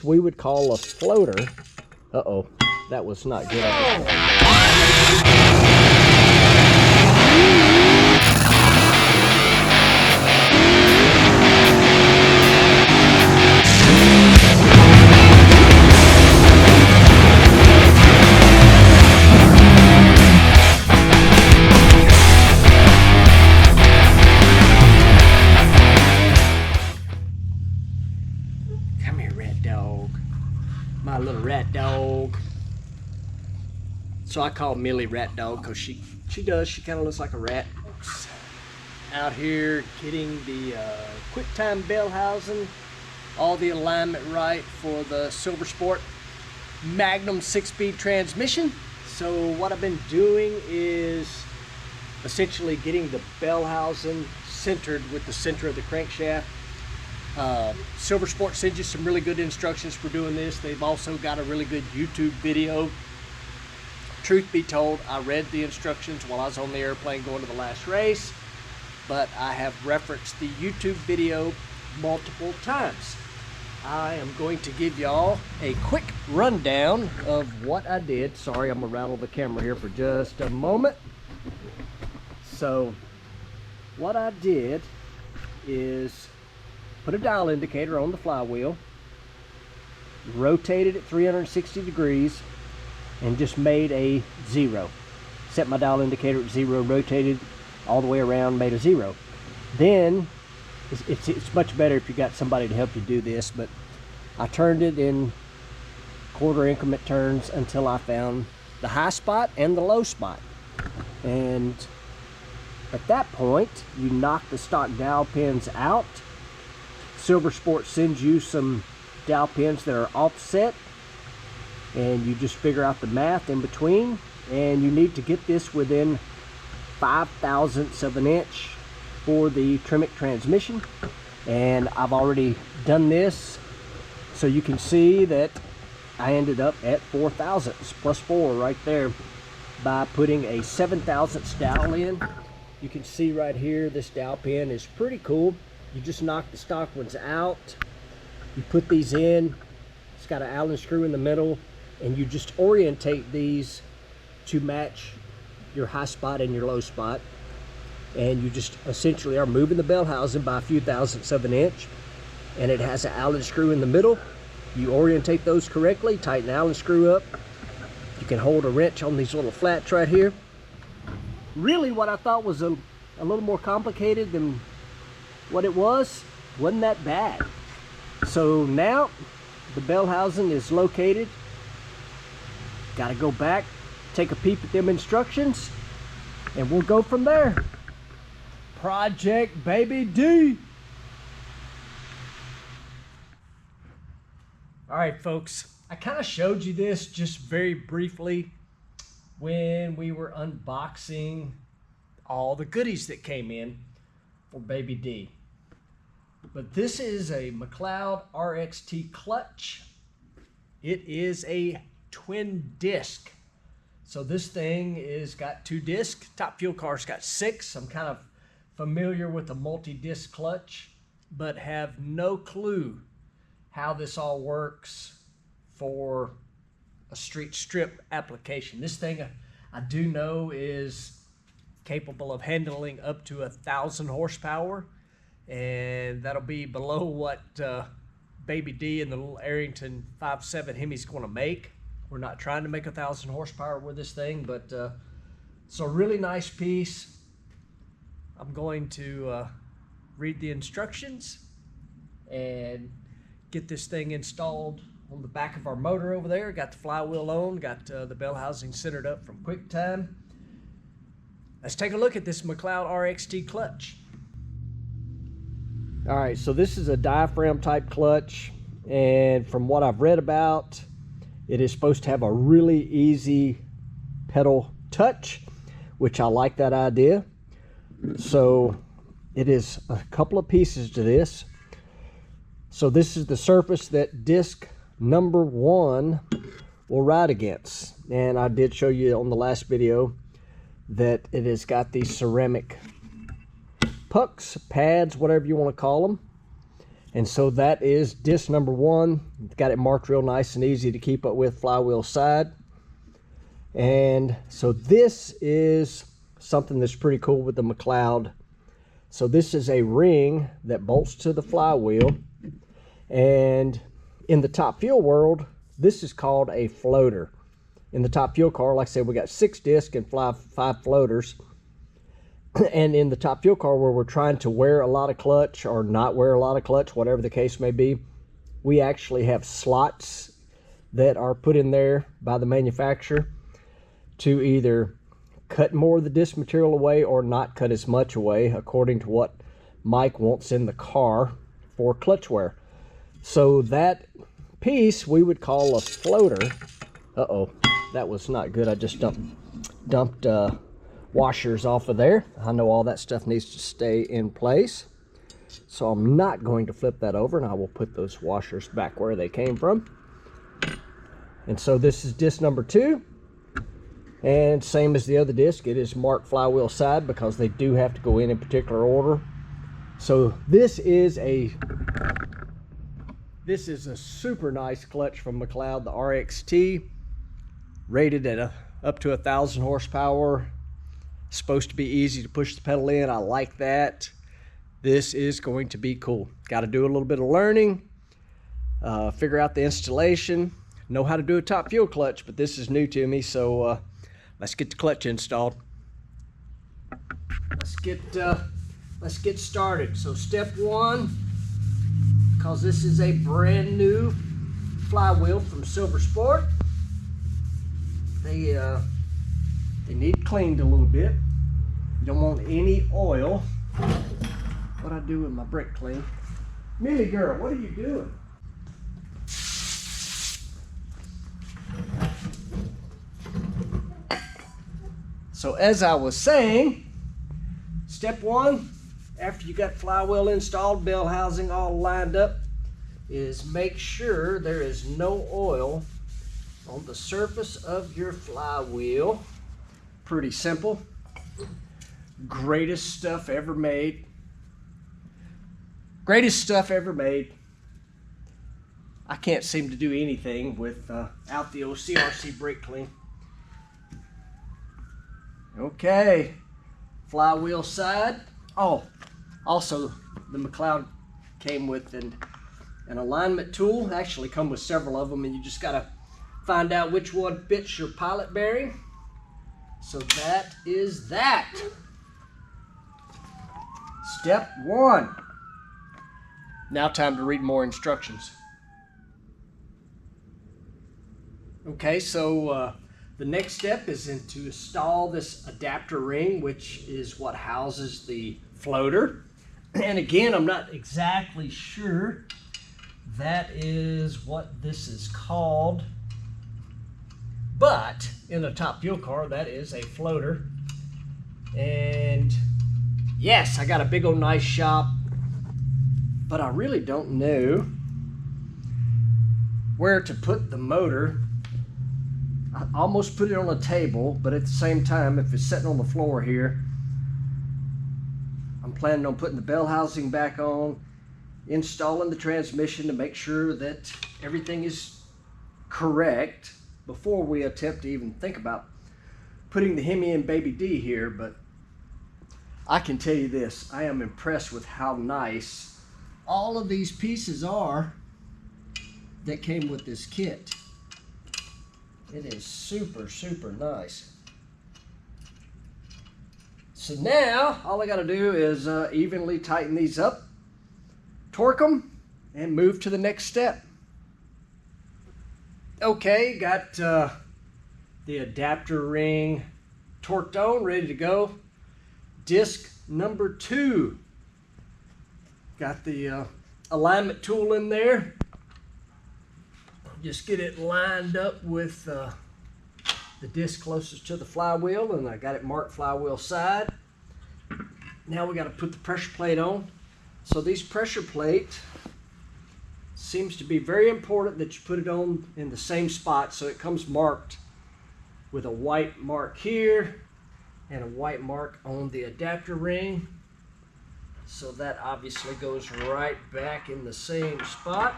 we would call a floater. Uh-oh, that was not good. Come here, rat dog. My little rat dog. So I call Millie rat dog because she kind of looks like a rat. Out here getting the QuickTime bell housing, all the alignment right for the Silver Sport Magnum 6-speed transmission. So what I've been doing is essentially getting the bell housing centered with the center of the crankshaft. Silver Sport sends you some really good instructions for doing this. They've also got a really good YouTube video. Truth be told, I read the instructions while I was on the airplane going to the last race, but I have referenced the YouTube video multiple times. I am going to give y'all a quick rundown of what I did. Sorry, I'm gonna rattle the camera here for just a moment. So what I did is put a dial indicator on the flywheel, rotated it 360 degrees, and just made a 0. Set my dial indicator at 0, rotated all the way around, made a 0. Then, it's much better if you got somebody to help you do this, but I turned it in quarter increment turns until I found the high spot and the low spot. And at that point, you knock the stock dowel pins out. Silver Sport sends you some dowel pins that are offset, and you just figure out the math in between, and you need to get this within 5/1000ths of an inch for the Tremec transmission. And I've already done this, so you can see that I ended up at 4/1000ths plus 4 right there by putting a 7/1000ths dowel in. You can see right here this dowel pin is pretty cool. You just knock the stock ones out, you put these in, it's got an Allen screw in the middle, and you just orientate these to match your high spot and your low spot, and you just essentially are moving the bell housing by a few thousandths of an inch, and it has an Allen screw in the middle. You orientate those correctly, tighten the Allen screw up. You can hold a wrench on these little flats right here. Really what I thought was a little more complicated than what it wasn't that bad. So now the bell housing is located. Got to go back, take a peep at them instructions, and we'll go from there. Project BabyD. All right, folks, I kind of showed you this just very briefly when we were unboxing all the goodies that came in for BabyD. But this is a McLeod RXT clutch. It is a twin disc. So this thing is got 2 discs. Top Fuel Car's got 6. I'm kind of familiar with the multi-disc clutch, but have no clue how this all works for a street strip application. This thing I do know is capable of handling up to 1,000 horsepower, and that'll be below what BabyD and the little Arrington 5.7 Hemi's going to make. We're not trying to make 1,000 horsepower with this thing, but it's a really nice piece. I'm going to read the instructions and get this thing installed on the back of our motor over there. Got the flywheel on, got the bell housing centered up from QuickTime. Let's take a look at this McLeod RXT clutch. All right, so this is a diaphragm type clutch, and from what I've read about, it is supposed to have a really easy pedal touch, which I like that idea. So it is a couple of pieces to this. So this is the surface that disc number 1 will ride against. And I did show you on the last video that it has got these ceramic pucks, pads, whatever you want to call them. And so that is disc number 1. Got it marked real nice and easy to keep up with, flywheel side. And so this is something that's pretty cool with the McLeod. So this is a ring that bolts to the flywheel. And in the Top Fuel world, this is called a floater. In the Top Fuel car, like I said, we got 6 discs and 5 floaters. And in the Top Fuel car, where we're trying to wear a lot of clutch or not wear a lot of clutch, whatever the case may be, we actually have slots that are put in there by the manufacturer to either cut more of the disc material away or not cut as much away, according to what Mike wants in the car for clutch wear. So that piece we would call a floater. Uh-oh, that was not good. I just dumped washers off of there. I know all that stuff needs to stay in place, so I'm not going to flip that over, and I will put those washers back where they came from. And so this is disc number 2, and same as the other disc, it is marked flywheel side because they do have to go in particular order. So this is a super nice clutch from McLeod, the RXT, rated at up to 1,000 horsepower. Supposed to be easy to push the pedal in. I like that. This is going to be cool. Got to do a little bit of learning, figure out the installation, know how to do a Top Fuel clutch, but this is new to me, so let's get the clutch installed. Let's get started. So step 1, because this is a brand new flywheel from Silver Sport, they need cleaned a little bit. You don't want any oil. What I do with my brake clean? Millie girl, what are you doing? So as I was saying, step 1, after you got flywheel installed, bell housing all lined up, is make sure there is no oil on the surface of your flywheel. Pretty simple. Greatest stuff ever made. Greatest stuff ever made. I can't seem to do anything without the OCRC brake clean. Okay, flywheel side. Oh, also the McLeod came with an alignment tool. Actually come with several of them, and you just gotta find out which one fits your pilot bearing. So that is that. Step 1. Now time to read more instructions. Okay, so the next step is to install this adapter ring, which is what houses the floater. And again, I'm not exactly sure that is what this is called, but in a Top Fuel car, that is a floater. And yes, I got a big old nice shop, but I really don't know where to put the motor. I almost put it on a table, but at the same time, if it's sitting on the floor here, I'm planning on putting the bell housing back on, installing the transmission to make sure that everything is correct before we attempt to even think about putting the Hemi and BabyD here. But I can tell you this, I am impressed with how nice all of these pieces are that came with this kit. It is super, super nice. So now, all I gotta do is evenly tighten these up, torque them, and move to the next step. Okay, got the adapter ring torqued on, ready to go. Disc number 2. Got the alignment tool in there. Just get it lined up with the disc closest to the flywheel, and I got it marked flywheel side. Now we got to put the pressure plate on. So these pressure plate seems to be very important that you put it on in the same spot, so it comes marked with a white mark here and a white mark on the adapter ring. So that obviously goes right back in the same spot.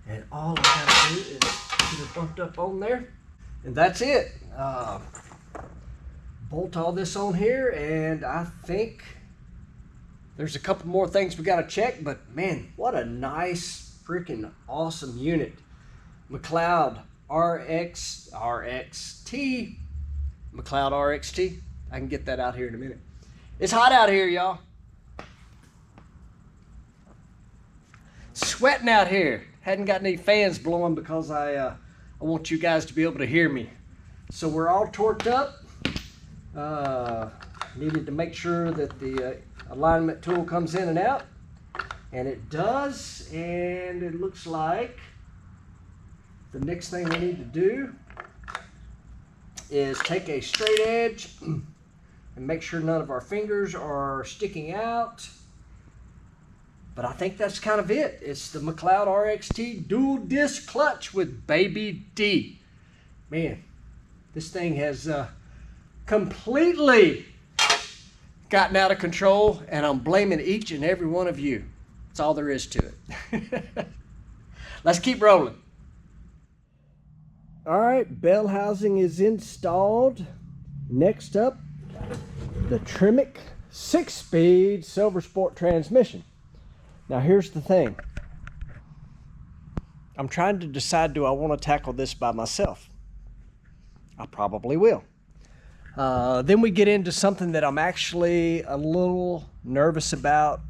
And all I gotta do is get it bumped up on there. And that's it. Bolt all this on here, and I think there's a couple more things we gotta check, but man, what a nice, freaking awesome unit. McLeod RXT. McLeod RXT. I can get that out here in a minute. It's hot out here, y'all. Sweating out here. Hadn't got any fans blowing because I want you guys to be able to hear me. So we're all torqued up. Needed to make sure that the alignment tool comes in and out, and it does. And it looks like the next thing we need to do is take a straight edge and make sure none of our fingers are sticking out. But I think that's kind of it. It's the McLeod RXT dual disc clutch with BabyD. Man, this thing has completely gotten out of control, and I'm blaming each and every one of you. That's all there is to it. Let's keep rolling. All right, bell housing is installed. Next up, the Tremec 6-speed Silver Sport transmission. Now here's the thing. I'm trying to decide, do I want to tackle this by myself? I probably will. Then we get into something that I'm actually a little nervous about.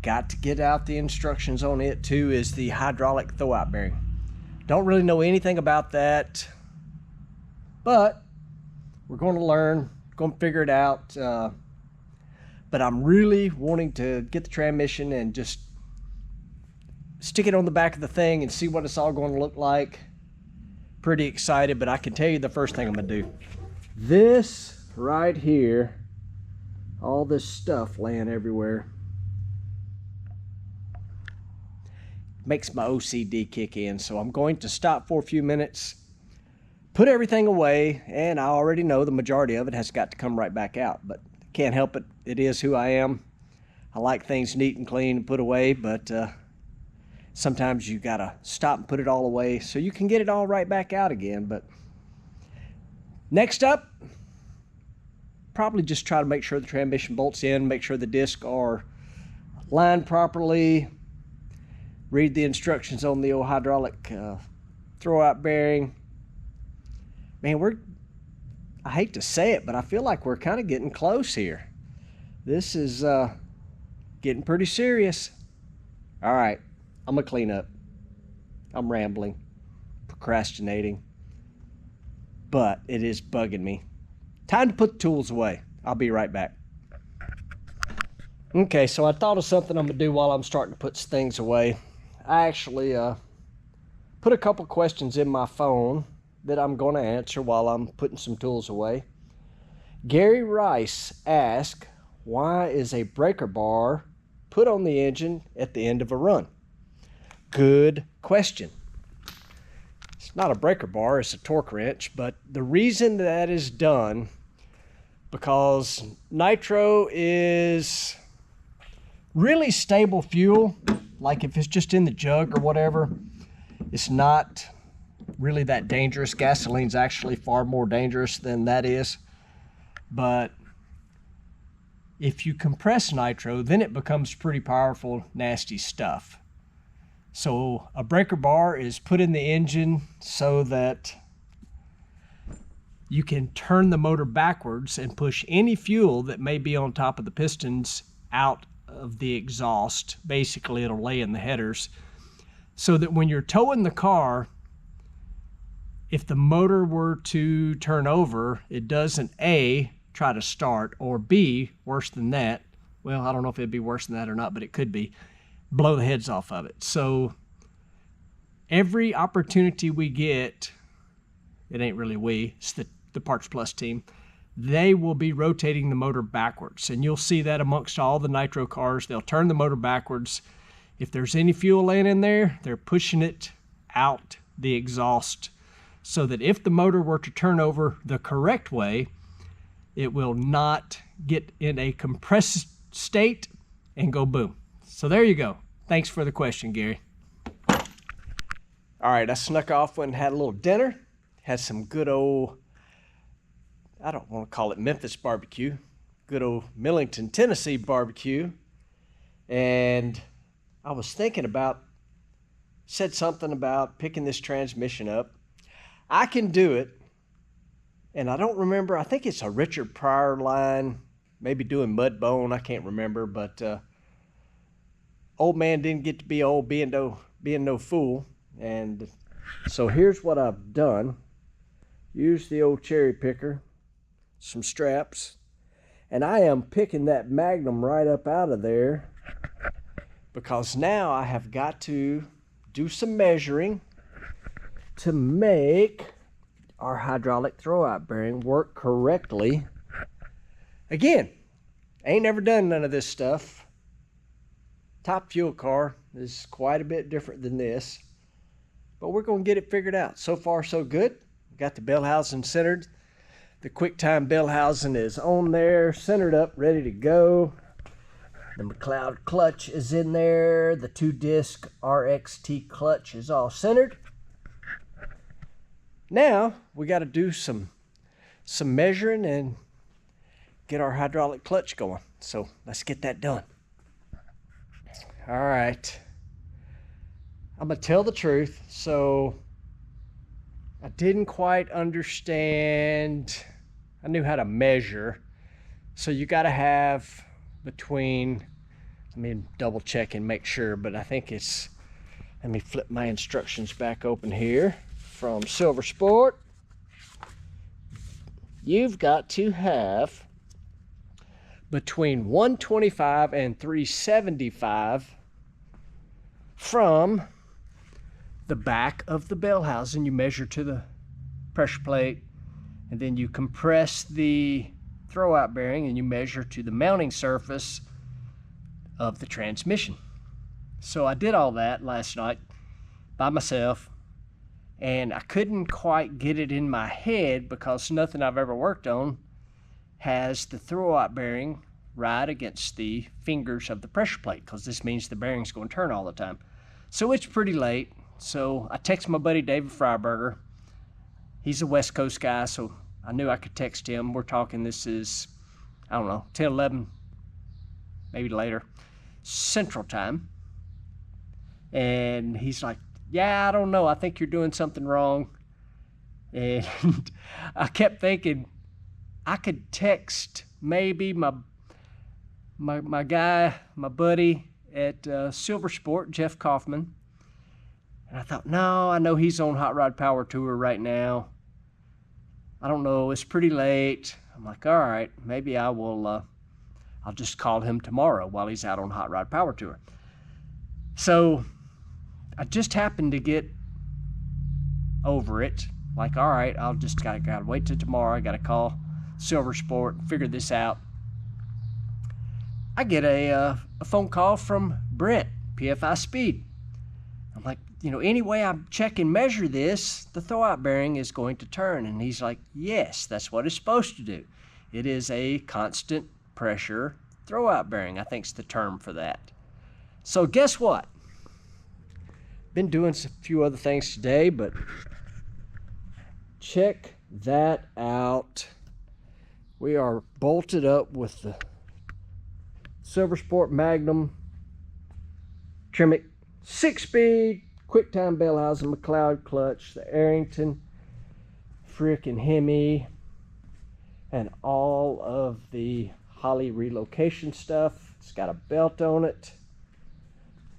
Got to get out the instructions on it too, is the hydraulic throwout bearing. Don't really know anything about that, but we're going to learn, going to figure it out. But I'm really wanting to get the transmission and just stick it on the back of the thing and see what it's all going to look like. Pretty excited, but I can tell you the first thing I'm going to do. This right here, all this stuff laying everywhere, makes my OCD kick in. So I'm going to stop for a few minutes, put everything away, and I already know the majority of it has got to come right back out, but can't help it. It is who I am. I like things neat and clean and put away, but sometimes you gotta stop and put it all away so you can get it all right back out again. But next up, probably just try to make sure the transmission bolts in, make sure the discs are lined properly, read the instructions on the old hydraulic throwout bearing. Man, I hate to say it, but I feel like we're kind of getting close here. This is getting pretty serious. All right, I'm gonna clean up. I'm rambling, procrastinating, but it is bugging me. Time to put the tools away. I'll be right back. Okay, so I thought of something I'm gonna do while I'm starting to put things away. I actually put a couple questions in my phone that I'm going to answer while I'm putting some tools away. Gary Rice asked, why is a breaker bar put on the engine at the end of a run? Good question. It's not a breaker bar, it's a torque wrench, but the reason that is done, because nitro is really stable fuel. Like if it's just in the jug or whatever, it's not really that dangerous. Gasoline's actually far more dangerous than that is. But if you compress nitro, then it becomes pretty powerful, nasty stuff. So a breaker bar is put in the engine so that you can turn the motor backwards and push any fuel that may be on top of the pistons out of the exhaust. Basically, it'll lay in the headers so that when you're towing the car, if the motor were to turn over, it doesn't A, try to start, or B, worse than that, well, I don't know if it'd be worse than that or not, but it could be, blow the heads off of it. So every opportunity we get, it ain't really we, it's the Parts Plus team, they will be rotating the motor backwards. And you'll see that amongst all the nitro cars. They'll turn the motor backwards. If there's any fuel laying in there, they're pushing it out the exhaust so that if the motor were to turn over the correct way, it will not get in a compressed state and go boom. So there you go. Thanks for the question, Gary. All right, I snuck off and had a little dinner. Had some good old, I don't want to call it Memphis barbecue, good old Millington, Tennessee barbecue. And I was thinking about, said something about picking this transmission up. I can do it. And I don't remember, I think it's a Richard Pryor line, maybe doing Mudbone, I can't remember, but old man didn't get to be old being no fool. And so here's what I've done. Use the old cherry picker, some straps, and I am picking that Magnum right up out of there because now I have got to do some measuring to make our hydraulic throwout bearing work correctly. Again, ain't never done none of this stuff. Top fuel car is quite a bit different than this, but we're going to get it figured out. So far, so good. Got the bell housing centered. The QuickTime bell housing is on there, centered up, ready to go. The McLeod clutch is in there. The 2-disc RXT clutch is all centered. Now we got to do some measuring and get our hydraulic clutch going. So let's get that done. All right. I'm going to tell the truth. So I didn't quite understand. I knew how to measure. So you got to have between, let me double check and make sure, but I think it's, let me flip my instructions back open here from Silver Sport. You've got to have between 125 and 375 from the back of the bell housing. You measure to the pressure plate, and then you compress the throwout bearing and you measure to the mounting surface of the transmission. So I did all that last night by myself, and I couldn't quite get it in my head because nothing I've ever worked on has the throwout bearing right against the fingers of the pressure plate, because this means the bearing's going to turn all the time. So it's pretty late. So I text my buddy David Freiberger. He's a West Coast guy, so I knew I could text him. We're talking, this is, I don't know, 10, 11, maybe later, Central Time. And he's like, yeah, I don't know. I think you're doing something wrong. And I kept thinking I could text maybe my guy, my buddy at Silver Sport, Jeff Kaufman. And I thought, no, I know he's on Hot Rod Power Tour right now. I don't know, it's pretty late. I'm like, all right, maybe I will, I'll just call him tomorrow while he's out on Hot Rod Power Tour. So I just happened to get over it. Like, all right, I'll just gotta wait till tomorrow. I gotta call Silver Sport, figure this out. I get a phone call from Brent, PFI Speed. I'm like, you know, any way I check and measure this, the throwout bearing is going to turn. And he's like, yes, that's what it's supposed to do. It is a constant pressure throwout bearing, I think's the term for that. So guess what? Been doing a few other things today, but check that out. We are bolted up with the Silver Sport Magnum Tremec 6-speed QuickTime bell housing, McLeod clutch, the Arrington frickin' Hemi, and all of the Holly relocation stuff. It's got a belt on it.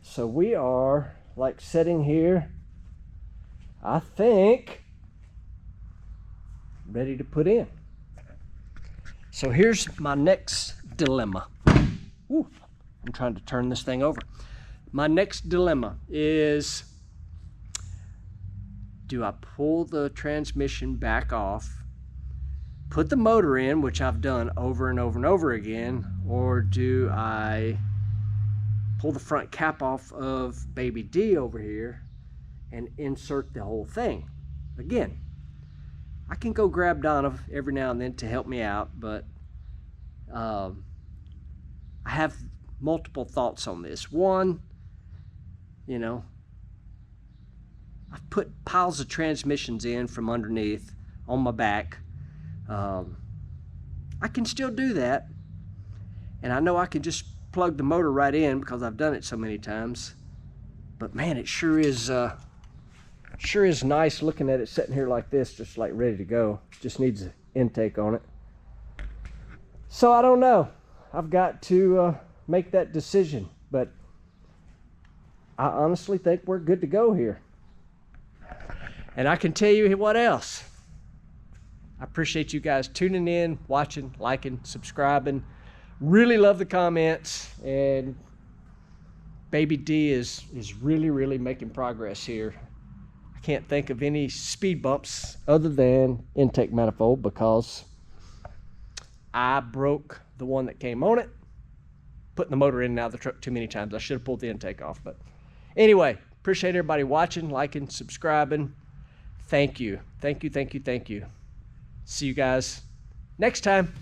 So we are like sitting here, I think, ready to put in. So here's my next dilemma. Ooh, I'm trying to turn this thing over. My next dilemma is, do I pull the transmission back off, put the motor in, which I've done over and over and over again, or do I pull the front cap off of BabyD over here and insert the whole thing? Again, I can go grab Donna every now and then to help me out, but I have multiple thoughts on this. One, you know, I've put piles of transmissions in from underneath on my back. I can still do that, and I know I can just plug the motor right in because I've done it so many times. But man, it sure is nice looking at it sitting here like this, just like ready to go. Just needs an intake on it. So I don't know. I've got to make that decision, but I honestly think we're good to go here. And I can tell you what else. I appreciate you guys tuning in, watching, liking, subscribing. Really love the comments, and BabyD is really making progress here. I can't think of any speed bumps other than intake manifold, because I broke the one that came on it, putting the motor in and out of the truck too many times. I should have pulled the intake off. But anyway, appreciate everybody watching, liking, subscribing. Thank you. See you guys next time.